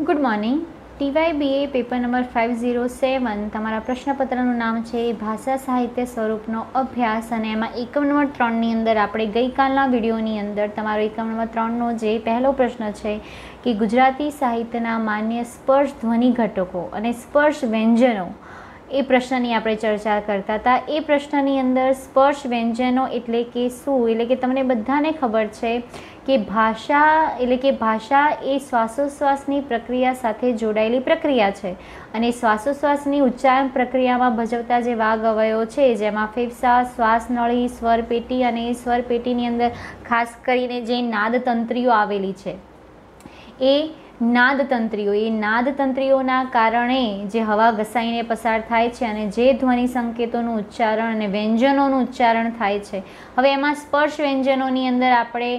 Good morning. TYBA paper number 507 तमारा प्रश्नपत्रનું નામ છે ભાષા સાહિત્ય સ્વરૂપનો અભ્યાસ અને એમાં એકમ નંબર 3ની અંદર આપણે ગઈકાલના વિડીયોની અંદર તમારો એકમ નંબર 3નો જે પહેલો પ્રશ્ન છે કે ગુજરાતી સાહિત્યના માન્ય સ્પર્શ ધ્વનિ ઘટકો અને સ્પર્શ વ્યંજનો એ પ્રશ્નની આપણે ચર્ચા કરતા હતા। એ પ્રશ્નની અંદર સ્પર્શ વ્યંજનો એટલે કે શું, એટલે કે તમને બધાને ખબર છે કે ભાષા એટલે કે ભાષા એ શ્વાસોશ્વાસની પ્રક્રિયા સાથે જોડાયેલી પ્રક્રિયા છે અને શ્વાસોશ્વાસની ઉચ્ચારણ પ્રક્રિયામાં ભજવતા જે વાગ અવયવો છે જેમાં ફેફસા, શ્વાસનળી, સ્વરપેટી અને સ્વરપેટીની અંદર ખાસ કરીને જે નાદતંત્રીઓ આવેલી છે એ નાદતંત્રીઓના કારણે જે હવા ઘસાઈને પસાર થાય છે અને જે ધ્વનિ સંકેતોનું ઉચ્ચારણ અને વ્યંજનોનું ઉચ્ચારણ થાય છે। હવે એમાં સ્પર્શ વ્યંજનોની અંદર આપણે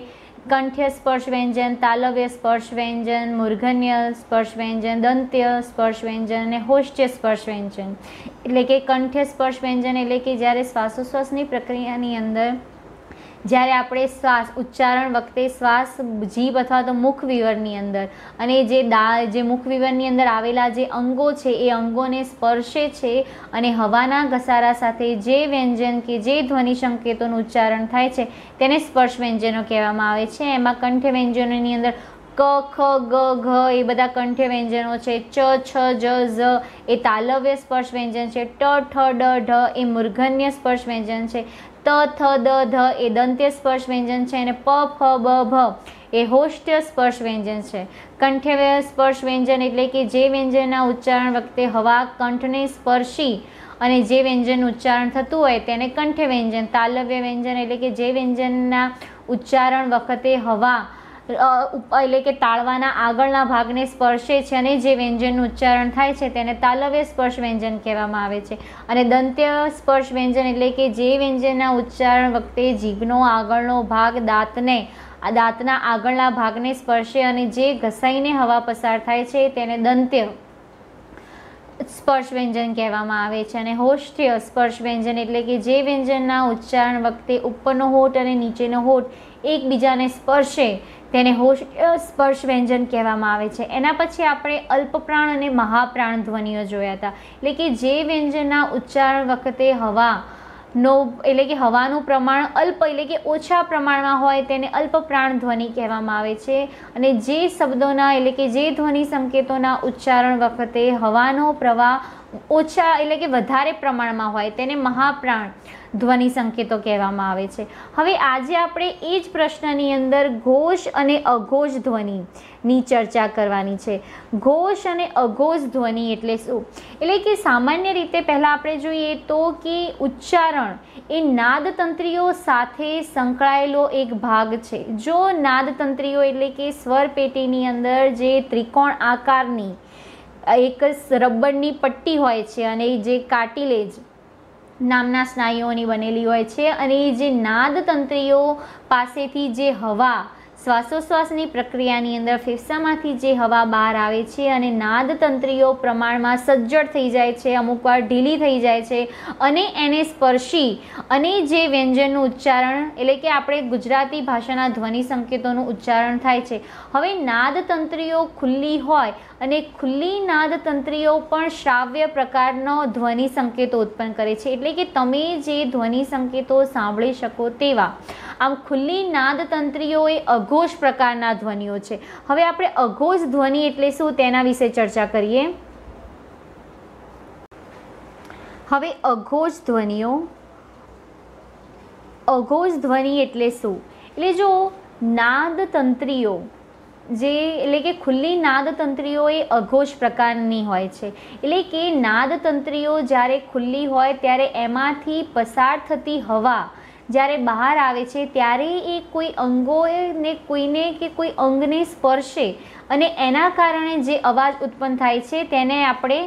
કંઠ્ય સ્પર્શ વ્યંજન, તાલવ્ય સ્પર્શ વ્યંજન, મૂર્ધન્ય સ્પર્શ વ્યંજન, દંત્ય સ્પર્શ વ્યંજન અને હોષ્ઠ્ય સ્પર્શ વ્યંજન એટલે કે કંઠ્ય સ્પર્શ વ્યંજન એટલે કે જ્યારે શ્વાસોશ્વાસની પ્રક્રિયાની અંદર જ્યારે આપણે શ્વાસ ઉચ્ચારણ વખતે શ્વાસ જીભ અથવા તો મુખ વિવરની અંદર અને જે મુખ વિવરની અંદર આવેલા જે અંગો છે એ અંગોને સ્પર્શે છે અને હવાના ઘસારા સાથે જે વ્યંજન કે જે ધ્વનિ સંકેતોનું ઉચ્ચારણ થાય છે તેને સ્પર્શ વ્યંજનો કહેવામાં આવે છે। એમાં કંઠ્ય વ્યંજનોની અંદર ક, ખ, ગ, ઘ એ બધા કંઠ્ય વ્યંજનો છે। ચ, છ, જ, ઝ એ તાલવ્ય સ્પર્શ વ્યંજન છે। ટ, ઠ, ડ, ઢ એ મૂર્ધન્ય સ્પર્શ વ્યંજન છે। ત, થ, દ, ધ એ દંત્ય સ્પર્શ વ્યંજન છે અને પ, ફ, બ, ભ એ હોષ્ઠ્ય સ્પર્શ વ્યંજન છે। કંઠ્ય સ્પર્શ વ્યંજન એટલે કે જે વ્યંજનના ઉચ્ચારણ વખતે હવા કંઠને સ્પર્શી અને જે વ્યંજનનું ઉચ્ચારણ થતું હોય તેને કંઠ્ય વ્યંજન। તાલવ્ય વ્યંજન એટલે કે જે વ્યંજનના ઉચ્ચારણ વખતે હવા એટલે કે તાળવાના આગળના ભાગને સ્પર્શે છે અને જે વ્યંજનનું ઉચ્ચારણ થાય છે તેને તાલવ્ય સ્પર્શ વ્યંજન કહેવામાં આવે છે। અને દંત્ય સ્પર્શ વ્યંજન એટલે કે જે વ્યંજનના ઉચ્ચારણ વખતે જીભનો આગળનો ભાગ દાંતના આગળના ભાગને સ્પર્શે અને જે ઘસાઈને હવા પસાર થાય છે તેને દંત્ય સ્પર્શ વ્યંજન કહેવામાં આવે છે। અને હોષ્ઠ્ય સ્પર્શ વ્યંજન એટલે કે જે વ્યંજનના ઉચ્ચારણ વખતે ઉપરનો હોઠ અને નીચેનો હોઠ એકબીજાને સ્પર્શે તેને હોષ્ઠ્ય સ્પર્શ વ્યંજન કહેવામાં આવે છે। એના પછી આપણે અલ્પપ્રાણ અને મહાપ્રાણ ધ્વનિઓ જોયા હતા, એટલે કે જે વ્યંજનના ઉચ્ચારણ વખતે હવાનું પ્રમાણ અલ્પ એટલે કે ઓછા પ્રમાણમાં હોય તેને અલ્પપ્રાણ ધ્વનિ કહેવામાં આવે છે। અને જે શબ્દોના એટલે કે જે ધ્વનિ સંકેતોના ઉચ્ચારણ વખતે હવાનો પ્રવાહ ઓછા એટલે કે વધારે પ્રમાણમાં હોય તેને મહાપ્રાણ ધ્વનિ સંકેતો કહેવામાં આવે છે। હવે આજે આપણે એ જ પ્રશ્નની અંદર ઘોષ અને અઘોષ ધ્વનિની ચર્ચા કરવાની છે। ઘોષ અને અઘોષ ધ્વનિ એટલે શું, એટલે કે સામાન્ય રીતે પહેલાં આપણે જોઈએ તો કે ઉચ્ચારણ એ નાદતંત્રીઓ સાથે સંકળાયેલો એક ભાગ છે। જો નાદતંત્રીઓ એટલે કે સ્વરપેટીની અંદર જે ત્રિકોણ આકારની એક રબરની પટ્ટી હોય છે અને જે કાર્ટિલેજ નામના સ્નાયુઓની બનેલી હોય છે અને જે નાદતંત્રીઓ પાસેથી જે હવા શ્વાસોશ્વાસની પ્રક્રિયાની અંદર ફેફસામાંથી જે હવા બહાર આવે છે અને નાદતંત્રીઓ પ્રમાણમાં સજ્જડ થઈ જાય છે, અમુકવાર ઢીલી થઈ જાય છે અને એને સ્પર્શી અને જે વ્યંજનનું ઉચ્ચારણ એટલે કે આપણે ગુજરાતી ભાષાના ધ્વનિ સંકેતોનું ઉચ્ચારણ થાય છે। હવે નાદતંત્રીઓ ખુલ્લી હોય અને ખુલ્લી નાદતંત્રીઓ પણ શ્રાવ્ય પ્રકારનો ધ્વનિ સંકેતો ઉત્પન્ન કરે છે, એટલે કે તમે જે ધ્વનિ સંકેતો સાંભળી શકો તેવા આમ ખુલ્લી નાદતંત્રીઓ એ અઘોષ પ્રકારના ધ્વનિઓ છે। હવે આપણે અઘોષ ધ્વનિ એટલે શું તેના વિશે ચર્ચા કરીએ। હવે અઘોષ ધ્વનિ એટલે શું, એટલે જો નાદતંત્રીઓ એટલે કે ખુલ્લી નાદતંત્રીઓ એ અઘોષ પ્રકારની હોય છે, એટલે કે નાદતંત્રીઓ જ્યારે ખુલ્લી હોય ત્યારે એમાંથી પસાર થતી હવા જ્યારે બહાર આવે છે ત્યારે એ કોઈ અંગોને કોઈને કે કોઈ અંગને સ્પર્શે અને એના કારણે જે અવાજ ઉત્પન્ન થાય છે તેને આપણે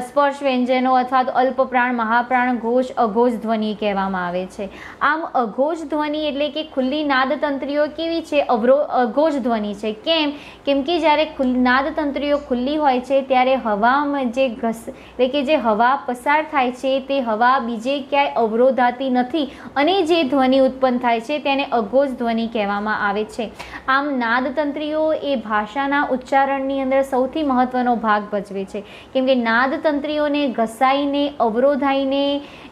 સ્પર્શ વ્યંજનો અથવા તો અલ્પપ્રાણ, મહાપ્રાણ, ઘોષ, અઘોષ ધ્વનિ કહેવામાં આવે છે. આમ અઘોષ ધ્વનિ એટલે કે ખુલ્લી નાદતંત્રીઓ કેવી છે? અઘોષ ધ્વનિ છે. કેમ કે જ્યારે નાદતંત્રીઓ ખુલ્લી હોય છે ત્યારે હવામાં એટલે કે જે હવા પસાર થાય છે તે હવા બીજે ક્યાંય અવરોધાતી નથી અને જે ધ્વનિ ઉત્પન્ન થાય છે તેને અઘોષ ધ્વનિ કહેવામાં આવે છે. આમ નાદતંત્રીઓ એ ભાષાના ઉચ્ચારણની અંદર સૌથી મહત્વનો ભાગ ભજવે છે. કેમ કે નાદતંત્રીઓને ઘસાઈને અવરોધાઈને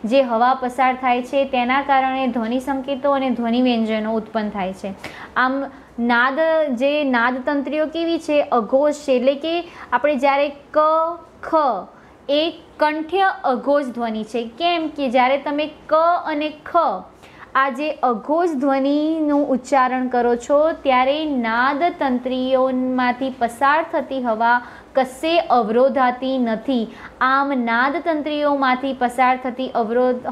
જે હવા પસાર થાય છે તેના કારણે ધ્વનિ સંકેતો અને ધ્વનિ વ્યંજનો ઉત્પન્ન થાય છે. આમ નાદતંત્રીઓ કેવી છે? અઘોષ છે. એટલે કે આપણે જ્યારે ક, ખ એ કંઠ્ય અઘોષ ધ્વનિ છે. કેમ કે જ્યારે તમે ક અને ખ આ જે અઘોષ ધ્વનિનું ઉચ્ચારણ કરો છો ત્યારે નાદતંત્રીઓમાંથી પસાર થતી હવા કશે અવરોધાતી નથી. આમ નાદતંત્રીઓમાંથી પસાર થતી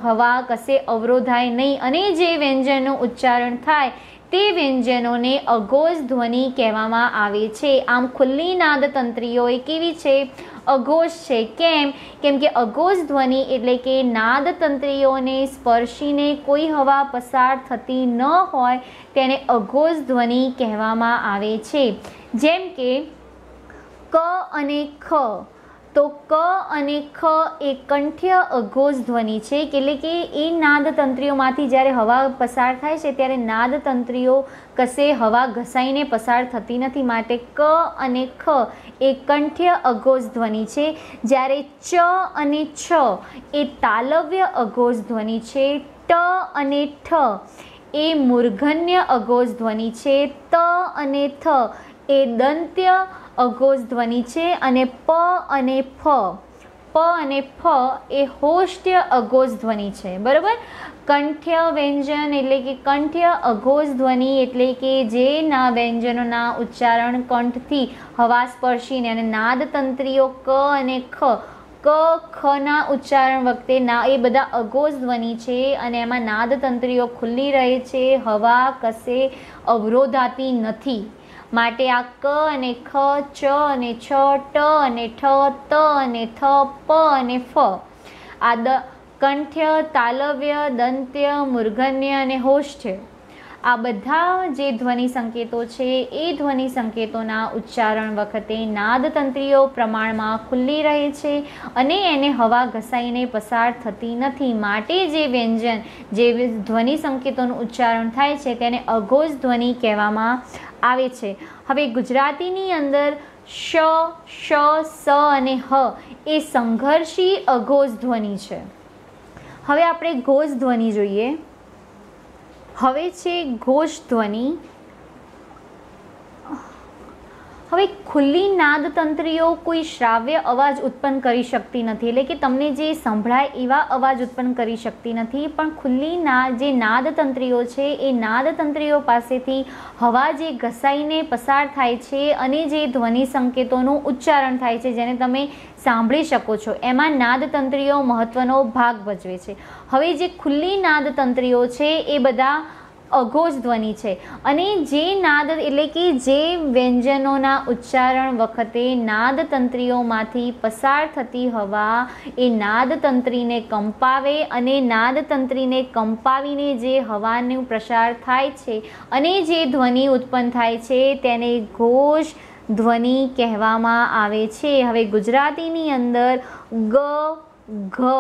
હવા કશે અવરોધાય નહીં અને જે વ્યંજનનું ઉચ્ચારણ થાય તે વ્યંજનોને અઘોષ ધ્વનિ કહેવામાં આવે છે. આમ ખુલ્લી નાદતંત્રીઓ એ કેવી છે? અઘોષ છે. કેમ કે અઘોષ ધ્વનિ એટલે કે નાદતંત્રીઓને સ્પર્શીને કોઈ હવા પસાર થતી ન હોય તેને અઘોષ ધ્વનિ કહેવામાં આવે છે. જેમ કે ક અને ખ, તો ક અને ખ એ કંઠ્ય અઘોષ ધ્વનિ છે. એટલે કે એ નાદતંત્રીઓમાંથી જ્યારે હવા પસાર થાય છે ત્યારે નાદતંત્રીઓ કશે હવા ઘસાઈને પસાર થતી નથી. માટે ક અને ખ એ કંઠ્ય અઘોષ ધ્વનિ છે. જ્યારે ચ અને છ એ તાલવ્ય અઘોષ ધ્વનિ છે. ટ અને ઠ એ મૂર્ધન્ય અઘોષ ધ્વનિ છે. ત અને થ એ દંત્ય અઘોષ ધ્વનિ છે. અને પ અને ફ એ હોષ્ટ્ય અઘોષ ધ્વનિ છે. બરાબર. કંઠ્ય વ્યંજન એટલે કે કંઠ્ય અઘોષ ધ્વનિ એટલે કે જે વ્યંજનોના ઉચ્ચારણ કંઠથી હવા સ્પર્શીને અને નાદતંત્રીઓ ક અને ખના ઉચ્ચારણ વખતે એ બધા અઘોષ ધ્વનિ છે અને એમાં નાદતંત્રીઓ ખુલ્લી રહે છે, હવા કશે અવરોધાતી નથી. માટે આ ક અને ખ, ચ અને છ, ટ અને ઠ, ત અને થ, પ અને ફ આ કંઠ્ય, તાલવ્ય, દંત્ય, મૂર્ધન્ય અને હોષ્ઠ્ય આ બધા જે ધ્વનિ સંકેતો છે એ ધ્વનિ સંકેતોના ઉચ્ચારણ વખતે નાદતંત્રીઓ પ્રમાણમાં ખુલ્લી રહે છે અને એને હવા ઘસાઈને પસાર થતી નથી. માટે જે વ્યંજન જે ધ્વનિ સંકેતોનું ઉચ્ચારણ થાય છે તેને અઘોષ ધ્વનિ કહેવામાં આવે છે. હવે ગુજરાતીની અંદર શ, શ, સ અને હ એ સંઘર્ષી અઘોષ ધ્વનિ છે. હવે આપણે ઘોષ ધ્વનિ જોઈએ. હવે છે ઘોષ ધ્વનિ. હવે ખુલ્લી નાદતંત્રીઓ કોઈ શ્રાવ્ય અવાજ ઉત્પન્ન કરી શકતી નથી. એટલે કે તમને જે સંભળાય એવા અવાજ ઉત્પન્ન કરી શકતી નથી. પણ ખુલ્લી જે નાદતંત્રીઓ છે એ નાદતંત્રીઓ પાસેથી હવા જે ઘસાઈને પસાર થાય છે અને જે ધ્વનિ સંકેતોનું ઉચ્ચારણ થાય છે જેને તમે સાંભળી શકો છો એમાં નાદતંત્રીઓ મહત્વનો ભાગ ભજવે છે. હવે જે ખુલ્લી નાદતંત્રીઓ છે એ બધા અઘોષ ધ્વનિ છે અને જે નાદ એટલે કે જે વ્યંજનોના ઉચ્ચારણ વખતે નાદતંત્રીઓમાંથી પસાર થતી હવા એ નાદતંત્રીને કંપાવે અને નાદતંત્રીને કંપાવીને જે હવાનું પ્રસાર થાય છે અને જે ધ્વનિ ઉત્પન્ન થાય છે તેને ઘોષ ધ્વનિ કહેવામાં આવે છે. હવે ગુજરાતીની અંદર ગ, ઘ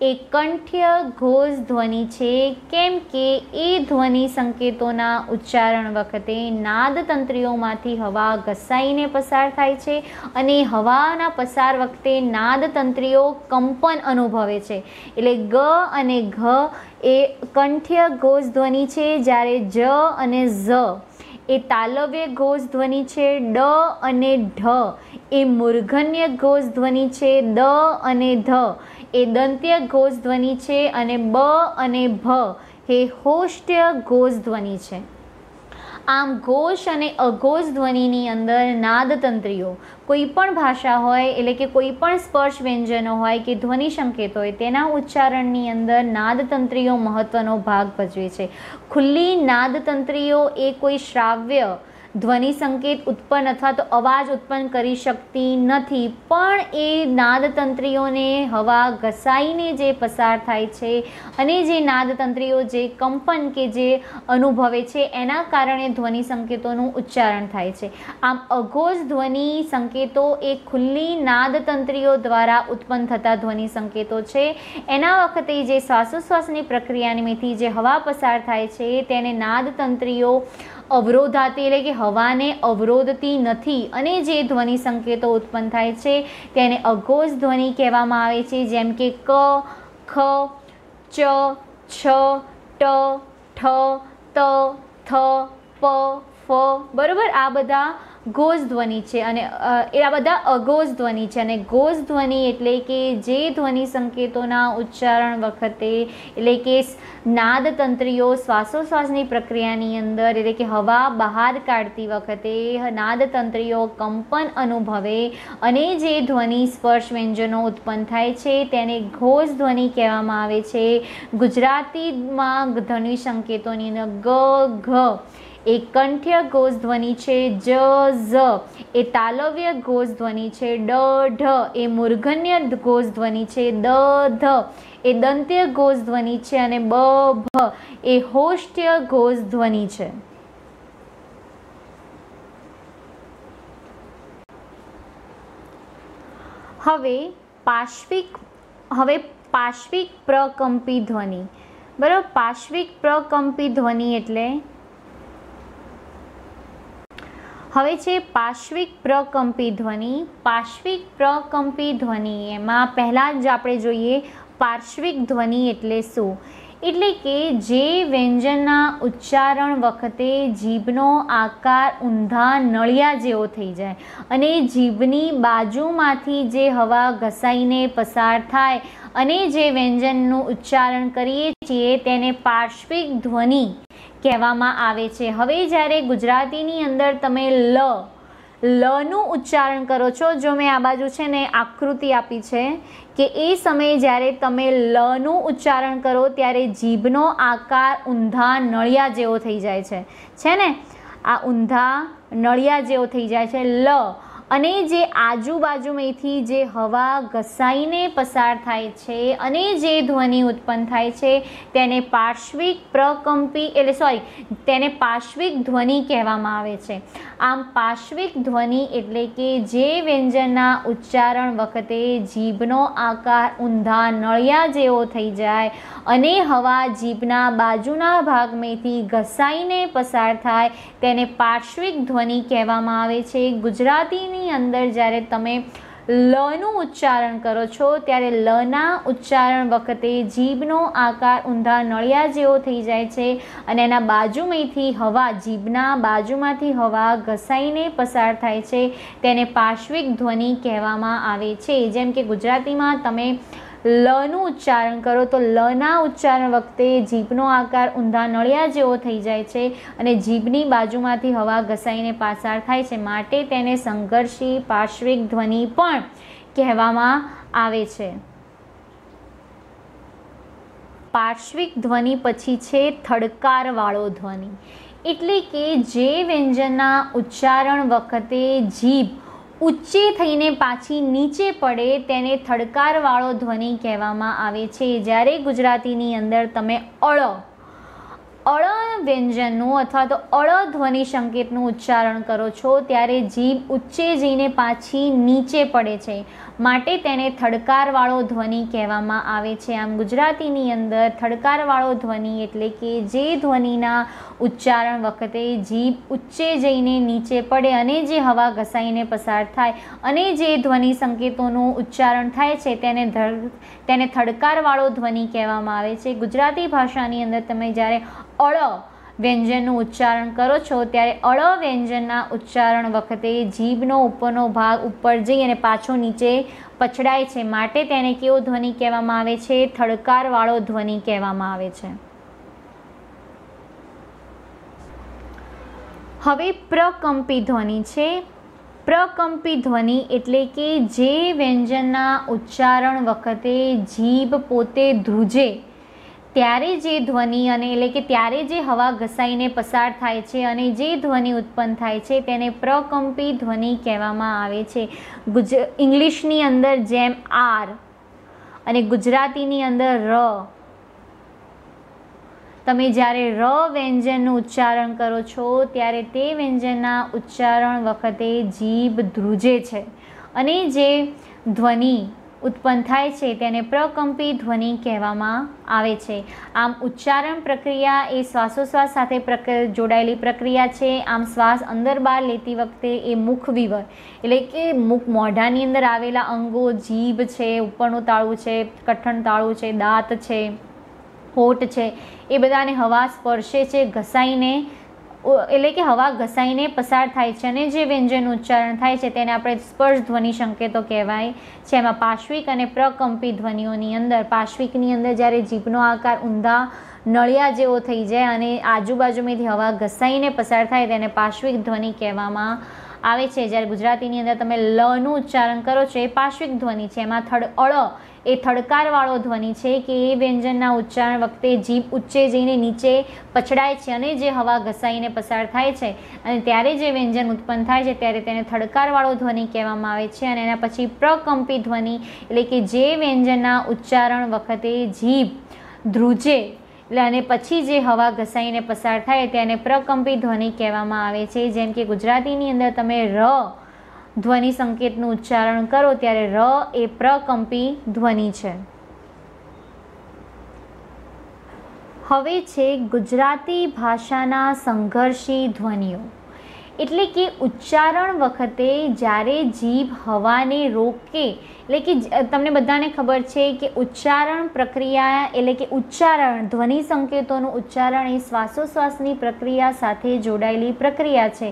એ કંઠ્ય ઘોષ ધ્વનિ છે. કેમ કે એ ધ્વનિ સંકેતોના ઉચ્ચારણ વખતે નાદતંત્રીઓમાંથી હવા ઘસાઈને પસાર થાય છે અને હવાના પસાર વખતે નાદતંત્રીઓ કંપન અનુભવે છે. એટલે ગ અને ઘ એ કંઠ્ય ઘોષ ધ્વનિ છે. જ્યારે જ અને ઝ એ તાલવ્ય ઘોષ ધ્વનિ છે. ડ અને ઢ એ મૂર્ધન્ય ઘોષ ધ્વનિ છે. દ અને ધ એ દંત્ય ઘોષ ધ્વનિ છે અને બ અને ભ એ હોષ્ટ્ય ઘોષ ધ્વનિ છે. આમ ઘોષ અને અઘોષ ધ્વનિની અંદર નાદતંત્રીઓ કોઈ પણ ભાષા હોય એટલે કે કોઈ પણ સ્પર્શ વ્યંજનો હોય કે ધ્વનિ સંકેત હોય તેના ઉચ્ચારણની અંદર નાદતંત્રીઓ મહત્વનો ભાગ ભજવે છે. ખુલ્લી નાદતંત્રીઓ એ કોઈ શ્રાવ્ય ધ્વનિ સંકેત ઉત્પન્ન અથવા તો અવાજ ઉત્પન્ન કરી શકતી નથી, પણ એ નાદતંત્રીઓને હવા ઘસાઈને જે પસાર થાય છે અને જે નાદતંત્રીઓ જે કંપન કે જે અનુભવે છે એના કારણે ધ્વનિ સંકેતોનું ઉચ્ચારણ થાય છે. આમ અઘોષ ધ્વનિ સંકેતો એ ખુલ્લી નાદતંત્રીઓ દ્વારા ઉત્પન્ન થતા ધ્વનિ સંકેતો છે. એના વખતે જે શ્વાસોશ્વાસની પ્રક્રિયામાંથી જે હવા પસાર થાય છે તેને નાદતંત્રીઓ અવરોધાતી એટલે કે હવાને અવરોધતી નથી અને જે ધ્વનિ સંકેતો ઉત્પન્ન થાય છે તેને અઘોષ ધ્વનિ કહેવામાં આવે છે. જેમ કે ક, ખ, ચ, છ, ટ, ઠ, ત, થ, પ, ફ, બરોબર. આ બધા ઘોષ ધ્વનિ છે અને આ બધા અઘોષ ધ્વનિ છે. અને ઘોષ ધ્વનિ એટલે કે જે ધ્વનિ સંકેતોના ઉચ્ચારણ વખતે એટલે કે નાદતંત્રીઓ શ્વાસોશ્વાસની પ્રક્રિયાની અંદર એટલે કે હવા બહાર કાઢતી વખતે નાદતંત્રીઓ કંપન અનુભવે અને જે ધ્વનિ સ્પર્શ વ્યંજનો ઉત્પન્ન થાય છે તેને ઘોષ ધ્વનિ કહેવામાં આવે છે. ગુજરાતીમાં ધ્વનિ સંકેતોની અંદર ગ, ઘ એ કંઠ્ય ઘોષ ધ્વનિ છે. જ, ઝ એ તાલવ્ય ઘોષ ધ્વનિ છે. ડ, ઢ એ મૂર્ધન્ય ઘોષ ધ્વનિ છે. દ, ધ એ દંત્ય ઘોષ ધ્વનિ છે અને બ, ભ એ હોષ્ઠ્ય ઘોષ ધ્વનિ છે. હવે પાશ્વિક પ્રકંપી ધ્વનિ, બરાબર. પાશ્વિક પ્રકંપી ધ્વનિ એટલે હવે છે પાશ્વિક પ્રકંપી ધ્વનિ. પાશ્વિક પ્રકંપી ધ્વનિ એમાં પહેલાં જ આપણે જોઈએ પાર્શ્વિક ધ્વનિ એટલે શું. એટલે કે જે વ્યંજનના ઉચ્ચારણ વખતે જીભનો આકાર ઊંધા નળિયા જેવો થઈ જાય અને જીભની બાજુમાંથી જે હવા ઘસાઈને પસાર થાય અને જે વ્યંજનનું ઉચ્ચારણ કરીએ છીએ તેને પાર્શ્વિક ધ્વનિ કહેવામાં આવે છે. હવે જ્યારે ગુજરાતીની અંદર તમે લનું ઉચ્ચારણ કરો છો, જો મેં આ બાજુ છે ને આકૃતિ આપી છે કે એ સમયે જ્યારે તમે લનું ઉચ્ચારણ કરો ત્યારે જીભનો આકાર ઊંધા નળિયા જેવો થઈ જાય છે ને, આ ઊંધા નળિયા જેવો થઈ જાય છે લ. અને જે આજુબાજુમાંથી જે હવા ઘસાઈને પસાર થાય છે અને જે ધ્વનિ ઉત્પન્ન થાય છે તેને પાર્શ્વિક પ્રકંપી તેને પાર્શ્વિક ધ્વનિ કહેવામાં આવે છે. આમ પાર્શ્વિક ધ્વનિ એટલે કે જે વ્યંજનના ઉચ્ચારણ વખતે જીભનો આકાર ઊંધા નળિયા જેવો થઈ જાય અને હવા જીભના બાજુના ભાગમાંથી ઘસાઈને પસાર થાય તેને પાર્શ્વિક ધ્વનિ કહેવામાં આવે છે. ગુજરાતીની અંદર જ્યારે તમે લનું ઉચ્ચારણ કરો છો ત્યારે લના ઉચ્ચારણ વખતે જીભનો આકાર ઊંધા નળિયા જેવો થઈ જાય છે અને એના બાજુમાંથી હવા જીભના બાજુમાંથી હવા ઘસાઈને પસાર થાય છે તેને પાર્શ્વિક ધ્વનિ કહેવામાં આવે છે. જેમ કે ગુજરાતીમાં તમે લનું ઉચ્ચારણ કરો તો લના ઉચ્ચારણ વખતે જીભનો આકાર ઊંધા નળિયા જેવો થઈ જાય છે અને જીભની બાજુમાંથી હવા ઘસાઈને પસાર થાય છે, માટે તેને સંઘર્ષી પાર્શ્વિક ધ્વનિ પણ કહેવામાં આવે છે. પાર્શ્વિક ધ્વનિ પછી છે થડકારવાળો ધ્વનિ. એટલે કે જે વ્યંજનના ઉચ્ચારણ વખતે જીભ ઊંચી થઈને પાછી નીચે પડે તેને થડકારવાળો ધ્વનિ કહેવામાં આવે છે. જ્યારે ગુજરાતીની અંદર તમે અળ વ્યંજનનું અથવા તો અળ ધ્વનિ સંકેતનું ઉચ્ચારણ કરો છો ત્યારે જીભ ઊંચે જઈને પાછી નીચે પડે છે, માટે તેને થડકારવાળો ધ્વનિ કહેવામાં આવે છે. આમ ગુજરાતીની અંદર થડકારવાળો ધ્વનિ એટલે કે જે ધ્વનિના ઉચ્ચારણ વખતે જીભ ઊંચે જઈને નીચે પડે અને જે હવા ઘસાઈને પસાર થાય અને જે ધ્વનિ સંકેતોનું ઉચ્ચારણ થાય છે તેને થડકારવાળો ધ્વનિ કહેવામાં આવે છે. ગુજરાતી ભાષાની અંદર તમે જ્યારે અળ વ્યંજનનું ઉચ્ચારણ કરો છો ત્યારે અળ વ્યંજનના ઉચ્ચારણ વખતે જીભનો ઉપરનો ભાગ ઉપર જઈ અને પાછો નીચે પછડાય છે, માટે તેને કેવો ધ્વનિ કહેવામાં આવે છે? થડકારવાળો ધ્વનિ કહેવામાં આવે છે. હવે પ્રકંપી ધ્વનિ છે. પ્રકંપી ધ્વનિ એટલે કે જે વ્યંજનના ઉચ્ચારણ વખતે જીભ પોતે ધ્રુજે ત્યારે જે ધ્વનિ અને એટલે કે ત્યારે જે હવા ઘસાઈને પસાર થાય છે અને જે ધ્વનિ ઉત્પન્ન થાય છે તેને પ્રકંપી ધ્વનિ કહેવામાં આવે છે. ઇંગ્લિશની અંદર જેમ આર અને ગુજરાતીની અંદર ર, તમે જ્યારે ર વ્યંજનનું ઉચ્ચારણ કરો છો ત્યારે તે વ્યંજનના ઉચ્ચારણ વખતે જીભ ધ્રુજે છે અને જે ધ્વનિ ઉત્પન્ન થાય છે તેને પ્રકંપી ધ્વનિ કહેવામાં આવે છે. આમ ઉચ્ચારણ પ્રક્રિયા એ શ્વાસોશ્વાસ સાથે જોડાયેલી પ્રક્રિયા છે. આમ શ્વાસ અંદર બહાર લેતી વખતે એ મુખ વિવર એટલે કે મુખ મોઢાની અંદર આવેલા અંગો, જીભ છે, ઉપરનું તાળું છે, કઠણ તાળું છે, દાંત છે, હોઠ છે, એ બધાને હવા સ્પર્શે છે, ઘસાઈને એટલે કે હવા ઘસાઈને પસાર થાય છે અને જે વ્યંજનનું ઉચ્ચારણ થાય છે તેને આપણે સ્પર્શ ધ્વનિ સંકેતો કહેવાય છે. એમાં પાશ્વિક અને પ્રકંપી ધ્વનિઓની અંદર પાશ્વિકની અંદર જ્યારે જીભનો આકાર ઊંધા નળિયા જેવો થઈ જાય અને આજુબાજુમાંથી હવા ઘસાઈને પસાર થાય તેને પાશ્વિક ધ્વનિ કહેવામાં આવે છે. જ્યારે ગુજરાતીની અંદર તમે લનું ઉચ્ચારણ કરો છો એ પાશ્વિક ધ્વનિ છે. એમાં અળ એ થડકારવાળો ધ્વનિ છે કે એ વ્યંજનના ઉચ્ચારણ વખતે જીભ ઊંચે જઈને નીચે પછડાય છે અને જે હવા ઘસાઈને પસાર થાય છે અને ત્યારે જે વ્યંજન ઉત્પન્ન થાય છે ત્યારે તેને થડકારવાળો ધ્વનિ કહેવામાં આવે છે. અને એના પછી પ્રકંપી ધ્વનિ એટલે કે જે વ્યંજનના ઉચ્ચારણ વખતે જીભ ધ્રુજે એટલે અને પછી જે હવા ઘસાઈને પસાર થાય તેને પ્રકંપી ધ્વનિ કહેવામાં આવે છે. જેમ કે ગુજરાતીની અંદર તમે ર ધ્વનિ સંકેતનું ઉચ્ચારણ કરો ત્યારે ર એ પ્રકંપી ધ્વનિ છે. હવે છે ગુજરાતી ભાષાના સંઘર્ષી ધ્વનિઓ. એટલે કે ઉચ્ચારણ વખતે જ્યારે જીભ હવાને રોકે એટલે કે તમને બધાને ખબર છે કે ઉચ્ચારણ પ્રક્રિયા એટલે કે ઉચ્ચારણ ધ્વનિ સંકેતોનું ઉચ્ચારણ એ શ્વાસોશ્વાસની પ્રક્રિયા સાથે જોડાયેલી પ્રક્રિયા છે.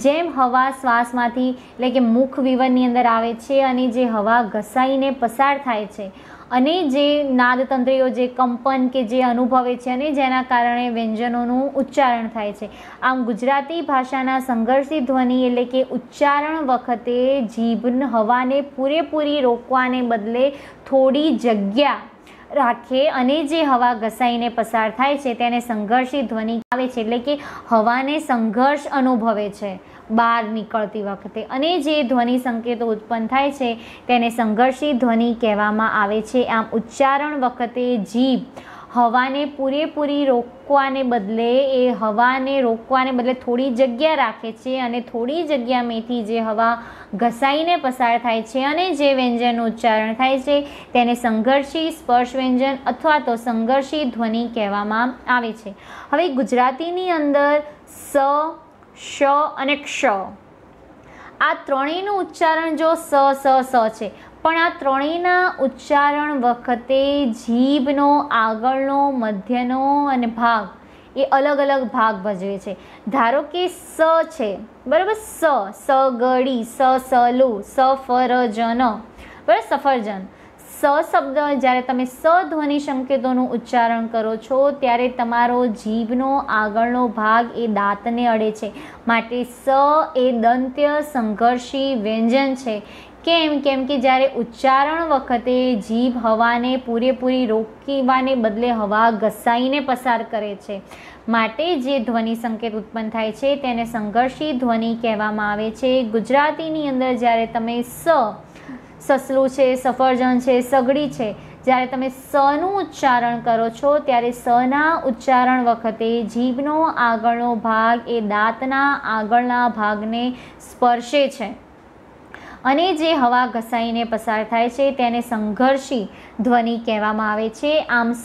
જેમ હવા શ્વાસમાંથી એટલે કે મુખ વિવરની અંદર આવે છે અને જે હવા ઘસાઈને પસાર થાય છે અને જે નાદતંત્રીઓ જે કંપન કે જે અનુભવે છે અને જેના કારણે વ્યંજનોનું ઉચ્ચારણ થાય છે. આમ ગુજરાતી ભાષાના સંઘર્ષી ધ્વનિ એટલે કે ઉચ્ચારણ વખતે જીભ હવાને પૂરેપૂરી રોકવાને બદલે થોડી જગ્યા રાખે અને જે હવા ઘસાઈને પસાર થાય છે તેને સંઘર્ષી ધ્વનિ આવે છે. એટલે કે હવાને સંઘર્ષ અનુભવે છે બહાર નીકળતી વખતે અને જે ધ્વનિ સંકેતો ઉત્પન્ન થાય છે તેને સંઘર્ષી ધ્વનિ કહેવામાં આવે છે. આમ ઉચ્ચારણ વખતે જીભ હવાને પૂરેપૂરી રોકવાને બદલે થોડી જગ્યા રાખે છે અને થોડી જગ્યામાંથી જે હવા ઘસાઈને પસાર થાય છે અને જે વ્યંજનનું ઉચ્ચારણ થાય છે તેને સંઘર્ષી સ્પર્શ વ્યંજન અથવા તો સંઘર્ષી ધ્વનિ કહેવામાં આવે છે. હવે ગુજરાતીની અંદર સ, શ અને ક્ષ આ ત્રણેયનું ઉચ્ચારણ જો સ છે પણ આ ત્રણેયના ઉચ્ચારણ વખતે જીભનો આગળનો મધ્યનો અને ભાગ એ અલગ અલગ ભાગ ભજવે છે. ધારો કે સ છે બરાબર, સ ગળી, સલું, સફરજન બરાબર, સફરજન. સ શબ્દ જ્યારે તમે સ ધ્વનિ સંકેતોનું ઉચ્ચારણ કરો છો ત્યારે તમારો જીભનો આગળનો ભાગ એ દાંતને અડે છે માટે સ એ દંત્ય સંઘર્ષી વ્યંજન છે. કેમ કે જ્યારે ઉચ્ચારણ વખતે જીભ હવાને પૂરેપૂરી રોકવાને બદલે હવા ઘસાઈને પસાર કરે છે માટે જે ધ્વનિ સંકેત ઉત્પન્ન થાય છે તેને સંઘર્ષી ધ્વનિ કહેવામાં આવે છે. ગુજરાતીની અંદર જ્યારે તમે સસલું છે, સફરજન છે, સગડી છે, જ્યારે તમે સનું ઉચ્ચારણ કરો છો ત્યારે સના ઉચ્ચારણ વખતે જીભનો આગળનો ભાગ એ દાંતના આગળના ભાગને સ્પર્શે છે અને જે હવા ઘસાઈને પસાર થાય છે તેને સંઘર્ષી ધ્વનિ કહેવામાં આવે છે. આમ સ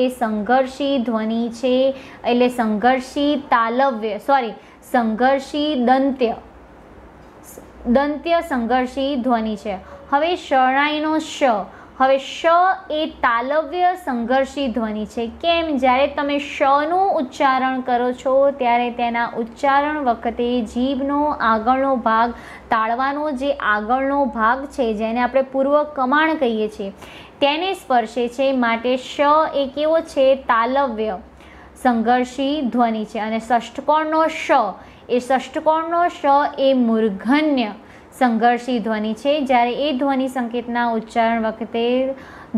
એ સંઘર્ષી ધ્વનિ છે એટલે સંઘર્ષી દંત્ય સંઘર્ષી ધ્વનિ છે. હવે શરણાઈનો શ, હવે શ એ તાલવ્ય સંઘર્ષી ધ્વનિ છે. કેમ? જ્યારે તમે શનું ઉચ્ચારણ કરો છો ત્યારે તેના ઉચ્ચારણ વખતે જીભનો આગળનો ભાગ તાળવાનો જે આગળનો ભાગ છે જેને આપણે પૂર્વ કમાણ કહીએ છીએ તેને સ્પર્શે છે માટે શ એ કેવો છે? તાલવ્ય સંઘર્ષી ધ્વનિ છે. અને ષષ્ઠકોણનો શ એ મૂર્ધન્ય સંઘર્ષી ધ્વનિ છે, જ્યારે એ ધ્વનિ સંકેતના ઉચ્ચારણ વખતે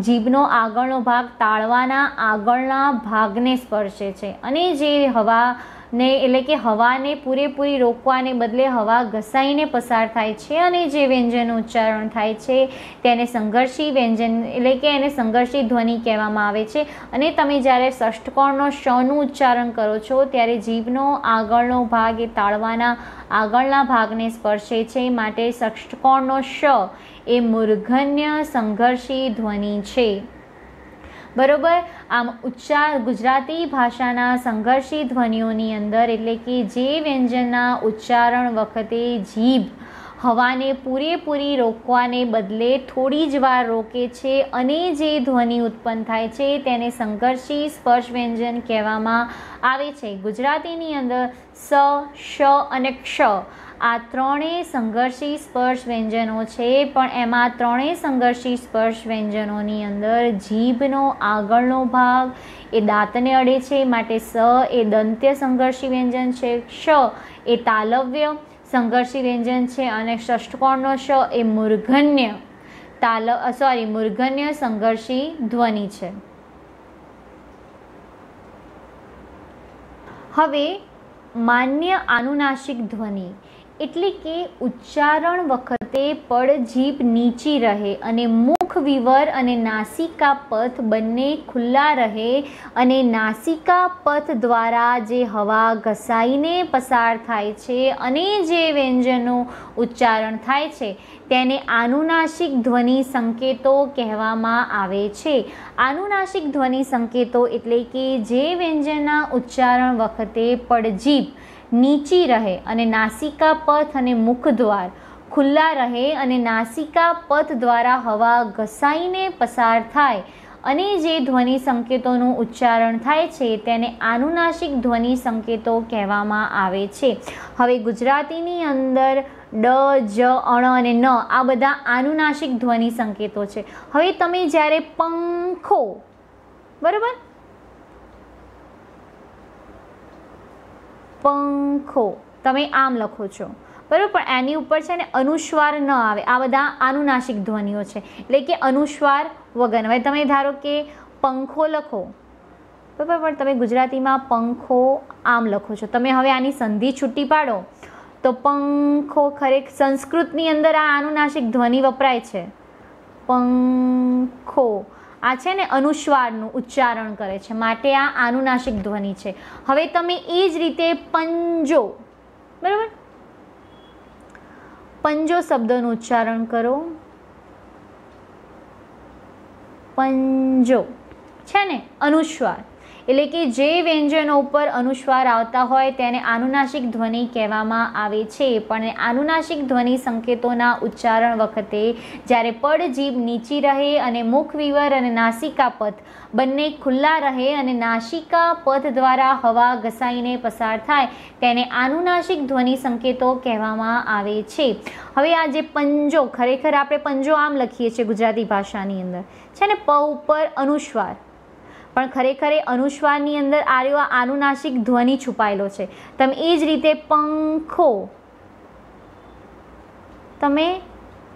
જીભનો આગળનો ભાગ તાળવાના આગળના ભાગને સ્પર્શે છે અને જે હવાને એટલે કે હવાને પૂરેપૂરી રોકવાને બદલે હવા ઘસાઈને પસાર થાય છે અને જે વ્યંજનનું ઉચ્ચારણ થાય છે તેને સંઘર્ષી વ્યંજન એટલે કે એને સંઘર્ષી ધ્વનિ કહેવામાં આવે છે। અને તમે જ્યારે ષષ્ઠકોણનો શનું ઉચ્ચારણ કરો છો ત્યારે જીભનો આગળનો ભાગ એ તાળવાના આગળના ભાગને સ્પર્શે છે, માટે ષષ્ઠકોણનો શ એ મૂર્ધન્ય સંઘર્ષી ધ્વનિ છે। બરોબર। આમ ગુજરાતી ભાષાના સંઘર્ષી ધ્વનિઓની અંદર એટલે કે જે વ્યંજનના ઉચ્ચારણ વખતે જીભ હવાને પૂરેપૂરી રોકવાને બદલે થોડી જ વાર રોકે છે અને જે ધ્વનિ ઉત્પન્ન થાય છે તેને સંઘર્ષી સ્પર્શ વ્યંજન કહેવામાં આવે છે। ગુજરાતીની અંદર સ, શ અને ક્ષ આ ત્રણેય સંઘર્ષી સ્પર્શ વ્યંજનો છે, પણ એમાં ત્રણેય સંઘર્ષી સ્પર્શ વ્યંજનોની અંદર જીભનો આગળનો ભાગ એ દાંતને અડે છે, માટે સ એ દંત્ય સંઘર્ષી વ્યંજન છે, ક્ષ એ તાલવ્ય સંઘર્ષી વ્યંજન છે અને ષષ્ઠકોણનો શ એ મૂર્ધન્ય મૂર્ધન્ય સંઘર્ષી ધ્વનિ છે। હવે માન્ય આનુનાસિક ધ્વનિ એટલે કે ઉચ્ચારણ વખતે પડ જીભ નીચી રહે અને મુખ વિવર અને નાસિકા પથ બંને ખુલ્લા રહે અને નાસિકા પથ દ્વારા જે હવા ઘસાઈને પસાર થાય છે અને જે વ્યંજનનું ઉચ્ચારણ થાય છે તેને આનુનાસિક ધ્વનિ સંકેતો કહેવામાં આવે છે। આનુનાસિક ધ્વનિ સંકેતો એટલે કે જે વ્યંજનના ઉચ્ચારણ વખતે પડજીભ નીચી રહે અને નાસિકા પથ અને મુખદ્વાર ખુલ્લા રહે અને નાસિકા પથ દ્વારા હવા ઘસાઈને પસાર થાય અને જે ધ્વનિ સંકેતોનું ઉચ્ચારણ થાય છે તેને આનુનાસિક ધ્વનિ સંકેતો કહેવામાં આવે છે। હવે ગુજરાતીની અંદર ડ, જ, અણ અને ન આ બધા આનુનાસિક ધ્વનિ સંકેતો છે। હવે તમે જ્યારે પંખો, બરાબર, પંખો તમે આમ લખો છો, બરાબર, પણ એની ઉપર છે ને અનુસ્વાર ન આવે, આ બધા આનુનાસિક ધ્વનિઓ છે એટલે કે અનુસ્વાર વગર। હવે તમે ધારો કે પંખો લખો, બરાબર, પણ તમે ગુજરાતીમાં પંખો આમ લખો છો, તમે હવે આની સંધિ છૂટી પાડો તો પંખો ખરેખર સંસ્કૃતની અંદર આ આનુનાસિક ધ્વનિ વપરાય છે, પંખો આ છે ને અનુસ્વારનું ઉચ્ચારણ કરે છે, માટે આ આનુનાસિક ધ્વનિ છે। હવે તમે એ જ રીતે પંજો, બરાબર, પંજો શબ્દનું ઉચ્ચારણ કરો, પંજો છે ને અનુસ્વાર એટલે કે જે વ્યંજનો ઉપર અનુસ્વાર આવતા હોય તેને આનુનાસિક ધ્વનિ કહેવામાં આવે છે। પણ આનુનાસિક ધ્વનિ સંકેતોના ઉચ્ચારણ વખતે જ્યારે પડ જીભ નીચી રહે અને મુખ વિવર અને નાસિકા પથ બંને ખુલ્લા રહે અને નાસિકા પથ દ્વારા હવા ઘસાઈને પસાર થાય તેને આનુનાસિક ધ્વનિ સંકેતો કહેવામાં આવે છે। હવે આ જે પંજો, ખરેખર આપણે પંજો આમ લખીએ છીએ ગુજરાતી ભાષાની અંદર છે ને, પ ઉપર અનુસ્વાર, પણ ખરેખર એ અનુસ્વારની અંદર આ આનુનાસિક ધ્વનિ છુપાયેલો છે। તમે એ જ રીતે પંખો, તમે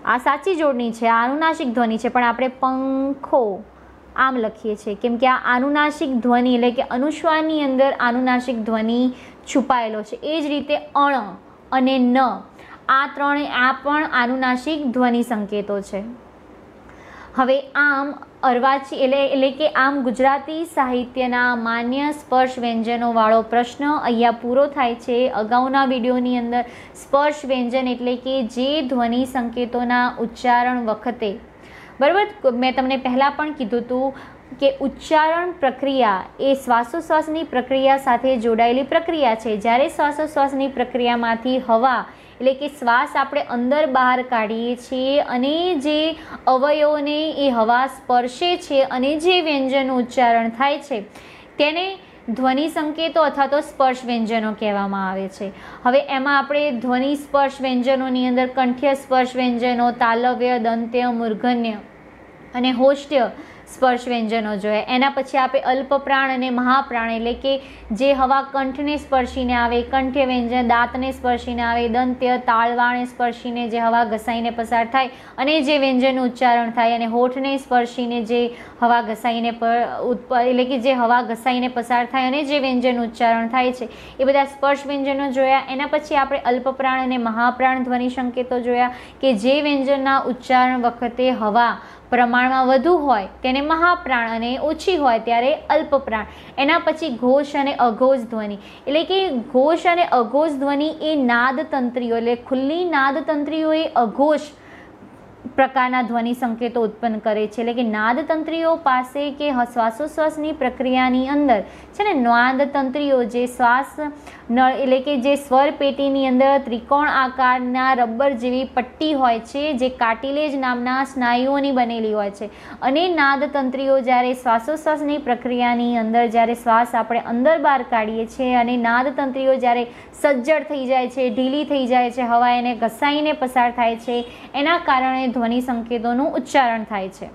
આ સાચી જોડણી છે, આનુનાસિક ધ્વનિ છે, પણ આપણે પંખો આમ લખીએ છીએ કેમ કે આ આનુનાસિક ધ્વનિ એટલે કે અનુસ્વારની અંદર આનુનાસિક ધ્વનિ છુપાયેલો છે। એ જ રીતે અણ અને ન આ પણ આનુનાસિક ધ્વનિ સંકેતો છે। હવે આમ અર્વાચી એટલે કે આમ ગુજરાતી સાહિત્યના માન્ય સ્પર્શ વ્યંજનોવાળો પ્રશ્ન અહીંયા પૂરો થાય છે। અગાઉના વિડીયોની અંદર સ્પર્શ વ્યંજન એટલે કે જે ધ્વનિ સંકેતોના ઉચ્ચારણ વખતે, બરાબર, મેં તમને પહેલાં પણ કીધું હતું કે ઉચ્ચારણ પ્રક્રિયા એ શ્વાસોશ્વાસની પ્રક્રિયા સાથે જોડાયેલી પ્રક્રિયા છે। જ્યારે શ્વાસોશ્વાસની પ્રક્રિયામાંથી હવા એટલે કે શ્વાસ આપણે અંદર બહાર કાઢીએ છીએ અને જે અવયવોને એ હવા સ્પર્શે છે અને જે વ્યંજનનું ઉચ્ચારણ થાય છે તેને ધ્વનિ સંકેતો અથવા તો સ્પર્શ વ્યંજનો કહેવામાં આવે છે। હવે એમાં આપણે ધ્વનિ સ્પર્શ વ્યંજનોની અંદર કંઠ્ય સ્પર્શ વ્યંજનો, તાલવ્ય, દંત્ય, મૂર્ધન્ય અને હોષ્ટ્ય સ્પર્શ વ્યંજનો જોયા। એના પછી આપણે અલ્પપ્રાણ અને મહાપ્રાણ એટલે કે જે હવા કંઠને સ્પર્શીને આવે, કંઠ્ય વ્યંજન દાંતને સ્પર્શીને આવે, દંત્ય તાળવાને સ્પર્શીને જે હવા ઘસાઈને પસાર થાય અને જે વ્યંજનનું ઉચ્ચારણ થાય, અને હોઠને સ્પર્શીને જે હવા ઘસાઈને એટલે કે જે હવા ઘસાઈને પસાર થાય અને જે વ્યંજનનું ઉચ્ચારણ થાય છે એ બધા સ્પર્શ વ્યંજનો જોયા। એના પછી આપણે અલ્પપ્રાણ અને મહાપ્રાણ ધ્વનિ સંકેતો જોયા કે જે વ્યંજનના ઉચ્ચારણ વખતે હવા પ્રમાણમાં વધુ હોય તેને મહાપ્રાણ અને ઓછી હોય ત્યારે અલ્પપ્રાણ। એના પછી ઘોષ અને અઘોષ ધ્વનિ એટલે કે ઘોષ અને અઘોષ ધ્વનિ એ નાદતંત્રીઓ એટલે ખુલ્લી નાદતંત્રીઓ એ અઘોષ પ્રકારના ધ્વનિ સંકેતો ઉત્પન્ન કરે છે। એટલે કે નાદતંત્રીઓ પાસે કે શ્વાસોશ્વાસની પ્રક્રિયાની અંદર છે ને નાદતંત્રીઓ જે શ્વાસ નળ એટલે કે જે સ્વર પેટીની અંદર ત્રિકોણ આકારના રબર જેવી પટ્ટી હોય છે જે કાર્ટિલેજ નામના સ્નાયુઓની બનેલી હોય છે, અને નાદતંત્રીઓ જ્યારે શ્વાસોશ્વાસની પ્રક્રિયાની અંદર જ્યારે શ્વાસ આપણે અંદર બહાર કાઢીએ છીએ અને નાદતંત્રીઓ જ્યારે સજ્જડ થઈ જાય છે, ઢીલી થઈ જાય છે, હવા એને ઘસાઈને પસાર થાય છે, એના કારણે ધ્વનિ સંકેતોનું ઉચ્ચારણ થાય છે।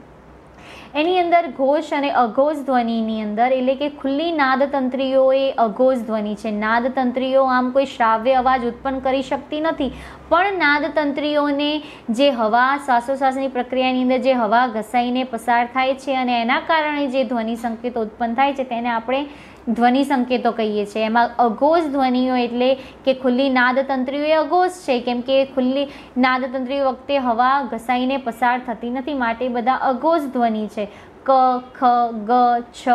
એની અંદર ઘોષ અને અઘોષ ધ્વનિની અંદર એટલે કે ખુલ્લી નાદતંત્રીઓ એ અઘોષ ધ્વનિ છે। નાદતંત્રીઓ આમ કોઈ શ્રાવ્ય અવાજ ઉત્પન્ન કરી શકતી નથી, પણ નાદતંત્રીઓને જે હવા શ્વાસોશ્વાસની પ્રક્રિયાની અંદર જે હવા ઘસાઈને પસાર થાય છે અને એના કારણે જે ધ્વનિ સંકેતો ઉત્પન્ન થાય છે તેને આપણે ધ્વનિ સંકેતો કહીએ છીએ। એમાં અઘોષ ધ્વનિઓ એટલે કે ખુલ્લી નાદતંત્રીઓ એ અઘોષ છે, કેમ કે ખુલ્લી નાદતંત્રીઓ વખતે હવા ઘસાઈને પસાર થતી નથી, માટે બધા અઘોષ ધ્વનિ છે। ક, ખ, ગ, છ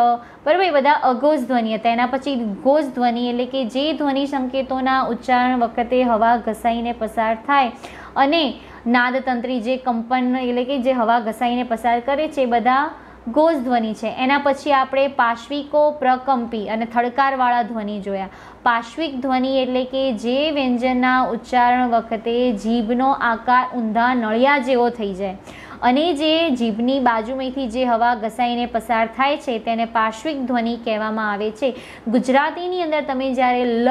બરાબર, એ બધા અઘોષ ધ્વનિ હતા। એના પછી ઘોષ ધ્વનિ એટલે કે જે ધ્વનિ સંકેતોના ઉચ્ચારણ વખતે હવા ઘસાઈને પસાર થાય અને નાદતંત્રી જે કંપન એટલે કે જે હવા ઘસાઈને પસાર કરે છે એ બધા ઘોષ ધ્વનિ છે। એના પછી આપણે પાશ્વિકો, પ્રકંપી અને થડકારવાળા ધ્વનિ જોયા। પાશ્વિક ધ્વનિ એટલે કે જે વ્યંજનના ઉચ્ચારણ વખતે જીભનો આકાર ઊંધા નળિયા જેવો થઈ જાય અને જે જીભની બાજુમાંથી જે હવા ઘસાઈને પસાર થાય છે તેને પાશ્વિક ધ્વનિ કહેવામાં આવે છે। ગુજરાતીની અંદર તમે જ્યારે લ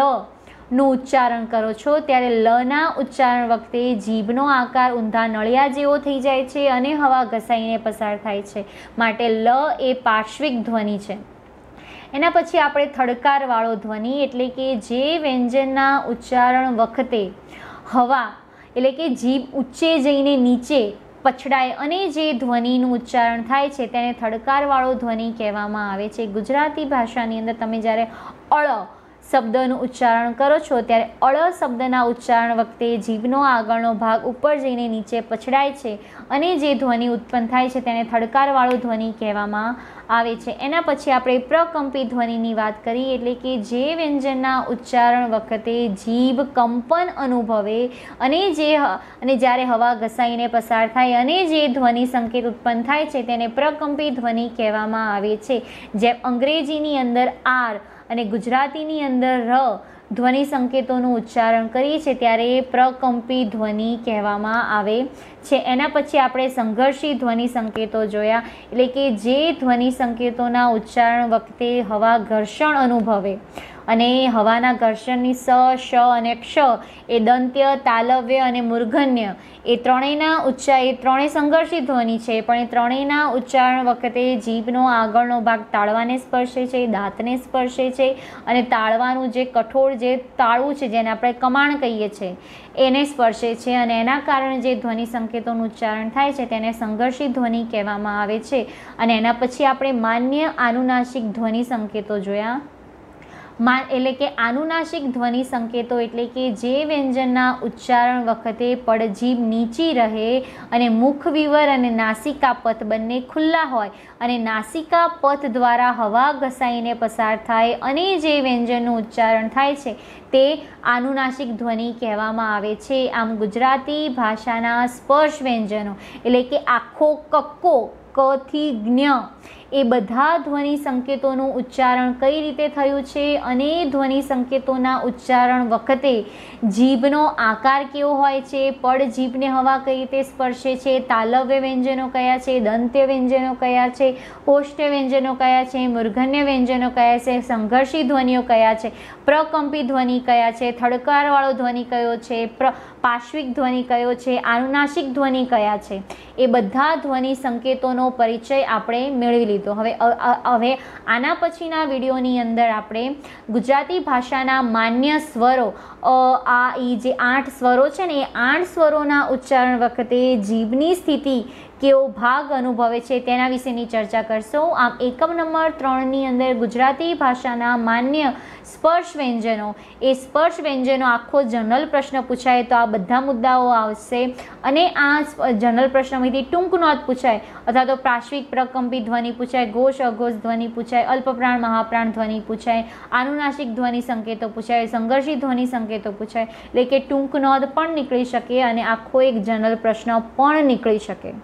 નું ઉચ્ચારણ કરો છો ત્યારે લના ઉચ્ચારણ વખતે જીભનો આકાર ઊંધા નળિયા જેવો થઈ જાય છે અને હવા ઘસાઈને પસાર થાય છે, માટે લ એ પાર્શ્વિક ધ્વનિ છે। એના પછી આપણે થડકારવાળો ધ્વનિ એટલે કે જે વ્યંજનના ઉચ્ચારણ વખતે હવા એટલે કે જીભ ઊંચે જઈને નીચે પછડાય અને જે ધ્વનિનું ઉચ્ચારણ થાય છે તેને થડકારવાળો ધ્વનિ કહેવામાં આવે છે। ગુજરાતી ભાષાની અંદર તમે જ્યારે અળ શબ્દનું ઉચ્ચારણ કરો છો ત્યારે અળ શબ્દના ઉચ્ચારણ વખતે જીભનો આગળનો ભાગ ઉપર જઈને નીચે પછડાય છે અને જે ધ્વનિ ઉત્પન્ન થાય છે તેને થડકારવાળો ધ્વનિ કહેવામાં આવે છે। એના પછી આપણે પ્રકંપી ધ્વનિની વાત કરીએ એટલે કે જે વ્યંજનના ઉચ્ચારણ વખતે જીભ કંપન અનુભવે અને જ્યારે હવા ઘસાઈને પસાર થાય અને જે ધ્વનિ સંકેત ઉત્પન્ન થાય છે તેને પ્રકંપી ધ્વનિ કહેવામાં આવે છે। જેમ અંગ્રેજીની અંદર આર અને ગુજરાતીની અંદર ર ધ્વનિ સંકેતોનું ઉચ્ચારણ કરીએ છીએ ત્યારે એ પ્રકંપી ધ્વનિ કહેવામાં આવે છે। એના પછી આપણે સંઘર્ષી ધ્વનિ સંકેતો જોયા એટલે કે જે ધ્વનિ સંકેતોના ઉચ્ચારણ વખતે હવા ઘર્ષણ અનુભવે અને હવાના ઘર્ષણની સ, શ અને ક્ષ એ દંત્ય, તાલવ્ય અને મૂર્ધન્ય એ ત્રણેય સંઘર્ષી ધ્વનિ છે, પણ એ ત્રણેયના ઉચ્ચારણ વખતે જીભનો આગળનો ભાગ તાળવાને સ્પર્શે છે, દાંતને સ્પર્શે છે અને તાળવાનું જે કઠોળ જે તાળું છે જેને આપણે કમાણ કહીએ છીએ એને સ્પર્શે છે અને એના કારણે જે ધ્વનિ સંકેતોનું ઉચ્ચારણ થાય છે તેને સંઘર્ષી ધ્વનિ કહેવામાં આવે છે। અને એના પછી આપણે માન્ય આનુનાસિક ધ્વનિ સંકેતો જોયા। એટલે કે આનુનાસિક ધ્વનિ સંકેતો એટલે કે જે વ્યંજનના ઉચ્ચારણ વખતે પડજીભ નીચી રહે અને મુખવિવર અને નાસિકા પથ બંને ખુલ્લા હોય અને નાસિકા પથ દ્વારા હવા ઘસાઈને પસાર થાય અને જે વ્યંજનનું ઉચ્ચારણ થાય છે તે આનુનાસિક ધ્વનિ કહેવામાં આવે છે। આમ ગુજરાતી ભાષાના સ્પર્શ વ્યંજનો એટલે કે આખો કક્કો ક થી જ્ઞ એ બધા ધ્વનિ સંકેતોનું ઉચ્ચારણ કઈ રીતે થયું છે અને ધ્વનિ સંકેતોના ઉચ્ચારણ વખતે જીભનો આકાર કેવો હોય છે, પડ જીભને હવા કઈ રીતે સ્પર્શે છે, તાલવ્ય વ્યંજનો કયા છે, દંત્ય વ્યંજનો કયા છે, ઓષ્ઠ્ય વ્યંજનો કયા છે, મૂર્ધન્ય વ્યંજનો કયા છે, સંઘર્ષી ધ્વનિઓ કયા છે, પ્રકંપી ધ્વનિ કયા છે, થડકારવાળો ધ્વનિ કયો છે, પાર્શ્વિક ધ્વનિ કયો છે, આનુનાસિક ધ્વનિ કયા છે, એ બધા ધ્વનિ સંકેતોનો પરિચય આપણે મેળવી લીધો. હવે આના પછીના વિડીયોની અંદર આપણે ગુજરાતી ભાષાના માન્ય સ્વરો આ ઈ જે 8 સ્વરો છે ને એ 8 સ્વરોના ઉચ્ચારણ વખતે જીભની સ્થિતિ કેવો ભાગ અનુભવે છે તેના વિશેની ચર્ચા કરશો. આમ એકમ નંબર 3ની અંદર ગુજરાતી ભાષાના માન્ય સ્પર્શ વ્યંજનો, એ સ્પર્શ વ્યંજનો આખો જનરલ પ્રશ્ન પૂછાય તો આ બધા મુદ્દાઓ આવશે અને આ જનરલ પ્રશ્નમાંથી ટૂંક નોંધ પૂછાય અથવા તો પાર્શ્વિક પ્રકંપી ધ્વનિ પૂછાય, ઘોષ અઘોષ ધ્વનિ પૂછાય, અલ્પપ્રાણ મહાપ્રાણ ધ્વનિ પૂછાય, આનુનાસિક ધ્વનિ સંકેતો પૂછાય, સંઘર્ષી ધ્વનિ સંકેતો પૂછાય, એટલે કે ટૂંક નોંધ પણ નીકળી શકે અને આખો એક જનરલ પ્રશ્ન પણ નીકળી શકે.